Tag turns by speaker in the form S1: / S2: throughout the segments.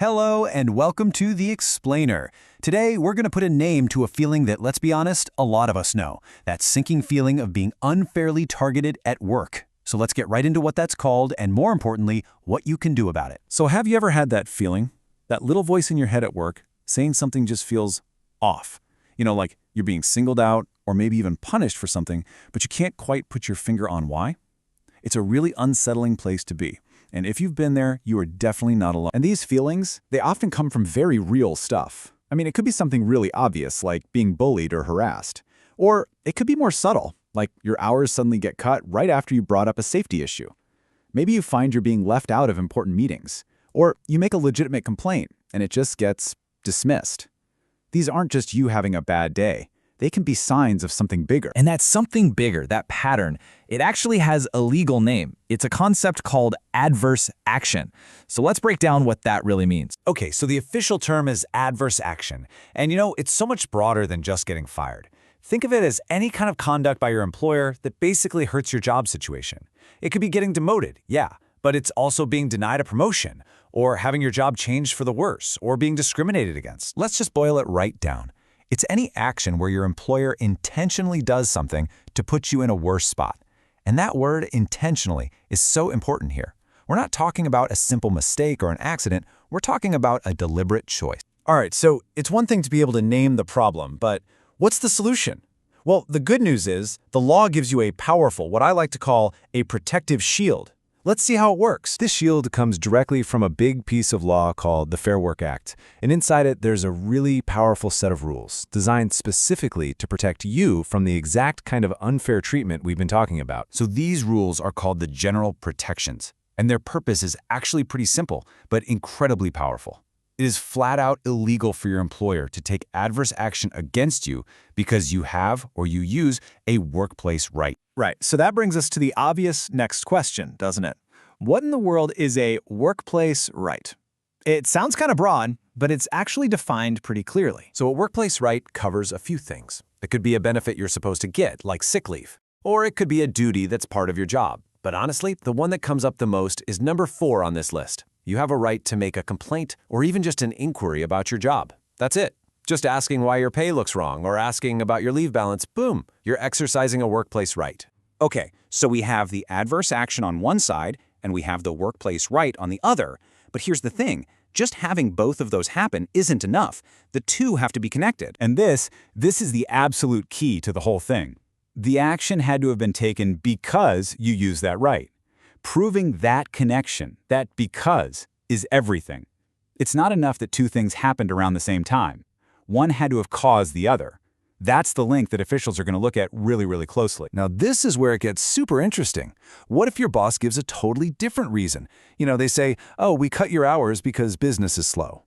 S1: Hello and welcome to The Explainer. Today, we're going to put a name to a feeling that, let's be honest, a lot of us know. That sinking feeling of being unfairly targeted at work. So let's get right into what that's called and, more importantly, what you can do about it.
S2: So have you ever had that feeling? That little voice in your head at work saying something just feels off? Like you're being singled out or maybe even punished for something, but you can't quite put your finger on why? It's a really unsettling place to be. And if you've been there, you are definitely not alone.
S3: And these feelings, they often come from very real stuff. It could be something really obvious, like being bullied or harassed. Or it could be more subtle, like your hours suddenly get cut right after you brought up a safety issue. Maybe you find you're being left out of important meetings. Or you make a legitimate complaint, and it just gets dismissed. These aren't just you having a bad day. They can be signs of something bigger.
S4: And that something bigger, that pattern, it actually has a legal name. It's a concept called adverse action. So let's break down what that really means.
S5: Okay, so the official term is adverse action. And it's so much broader than just getting fired. Think of it as any kind of conduct by your employer that basically hurts your job situation. It could be getting demoted, yeah, but it's also being denied a promotion, or having your job changed for the worse, or being discriminated against. Let's just boil it right down. It's any action where your employer intentionally does something to put you in a worse spot. And that word intentionally is so important here. We're not talking about a simple mistake or an accident. We're talking about a deliberate choice.
S1: All right, so it's one thing to be able to name the problem, but what's the solution? Well, the good news is the law gives you a powerful, what I like to call a protective shield. Let's see how it works.
S2: This shield comes directly from a big piece of law called the Fair Work Act. And inside it, there's a really powerful set of rules designed specifically to protect you from the exact kind of unfair treatment we've been talking about.
S5: So these rules are called the General Protections, and their purpose is actually pretty simple, but incredibly powerful. It is flat out illegal for your employer to take adverse action against you because you have or you use a workplace right.
S3: Right, so that brings us to the obvious next question, doesn't it? What in the world is a workplace right? It sounds kind of broad, but it's actually defined pretty clearly.
S5: So a workplace right covers a few things. It could be a benefit you're supposed to get, like sick leave. Or it could be a duty that's part of your job. But honestly, the one that comes up the most is number 4 on this list. You have a right to make a complaint or even just an inquiry about your job. That's it. Just asking why your pay looks wrong or asking about your leave balance, boom, you're exercising a workplace right.
S6: Okay, so we have the adverse action on one side and we have the workplace right on the other. But here's the thing, just having both of those happen isn't enough. The two have to be connected.
S3: And this is the absolute key to the whole thing. The action had to have been taken because you used that right. Proving that connection, that because, is everything. It's not enough that two things happened around the same time. One had to have caused the other. That's the link that officials are going to look at really, really closely.
S2: Now, this is where it gets super interesting. What if your boss gives a totally different reason? They say, oh, we cut your hours because business is slow.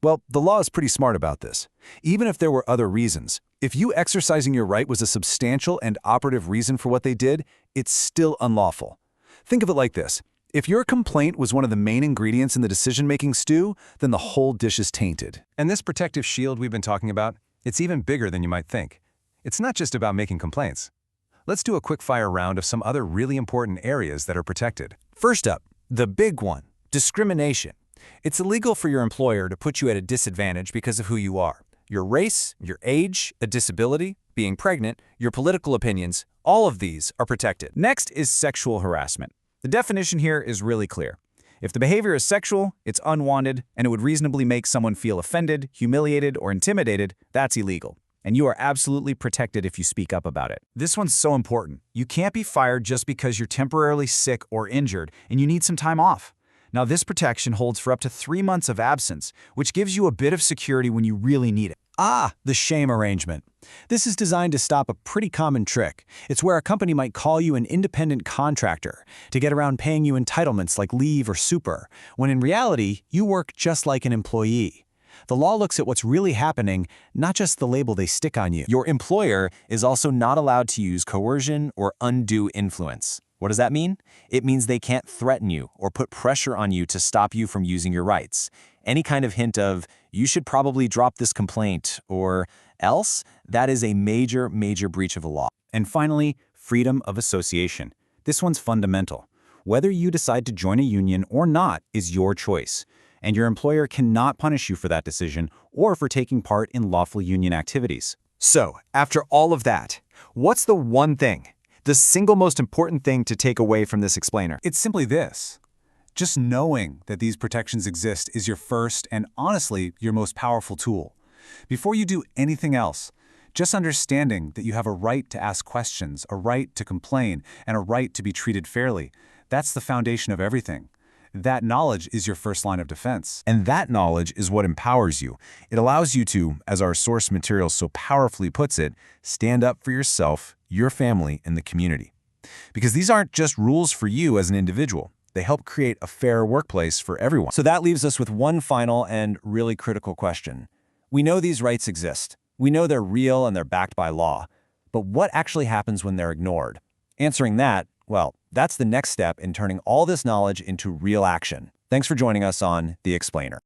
S2: Well, the law is pretty smart about this. Even if there were other reasons, if you exercising your right was a substantial and operative reason for what they did, it's still unlawful. Think of it like this. If your complaint was one of the main ingredients in the decision-making stew, then the whole dish is tainted.
S7: And this protective shield we've been talking about, it's even bigger than you might think. It's not just about making complaints. Let's do a quick-fire round of some other really important areas that are protected.
S5: First up, the big one, discrimination. It's illegal for your employer to put you at a disadvantage because of who you are. Your race, your age, a disability, being pregnant, your political opinions, all of these are protected.
S6: Next is sexual harassment. The definition here is really clear. If the behavior is sexual, it's unwanted, and it would reasonably make someone feel offended, humiliated, or intimidated, that's illegal. And you are absolutely protected if you speak up about it.
S3: This one's so important. You can't be fired just because you're temporarily sick or injured and you need some time off. Now, this protection holds for up to 3 months of absence, which gives you a bit of security when you really need it. The shame arrangement. This is designed to stop a pretty common trick. It's where a company might call you an independent contractor to get around paying you entitlements like leave or super, when in reality, you work just like an employee. The law looks at what's really happening, not just the label they stick on you.
S5: Your employer is also not allowed to use coercion or undue influence. What does that mean? It means they can't threaten you or put pressure on you to stop you from using your rights. Any kind of hint of, you should probably drop this complaint, or else, that is a major, major breach of the law.
S6: And finally, freedom of association. This one's fundamental. Whether you decide to join a union or not is your choice. and your employer cannot punish you for that decision or for taking part in lawful union activities.
S3: So, after all of that, what's the one thing, the single most important thing to take away from this explainer?
S7: It's simply this. Just knowing that these protections exist is your first and honestly your most powerful tool. Before you do anything else, just understanding that you have a right to ask questions, a right to complain, and a right to be treated fairly, that's the foundation of everything. That knowledge is your first line of defense.
S2: And that knowledge is what empowers you. It allows you to, as our source material so powerfully puts it, stand up for yourself, your family, and the community. Because these aren't just rules for you as an individual. They help create a fair workplace for everyone.
S1: So that leaves us with one final and really critical question. We know these rights exist. We know they're real and they're backed by law. But what actually happens when they're ignored? Answering that, well, that's the next step in turning all this knowledge into real action. Thanks for joining us on The Explainer.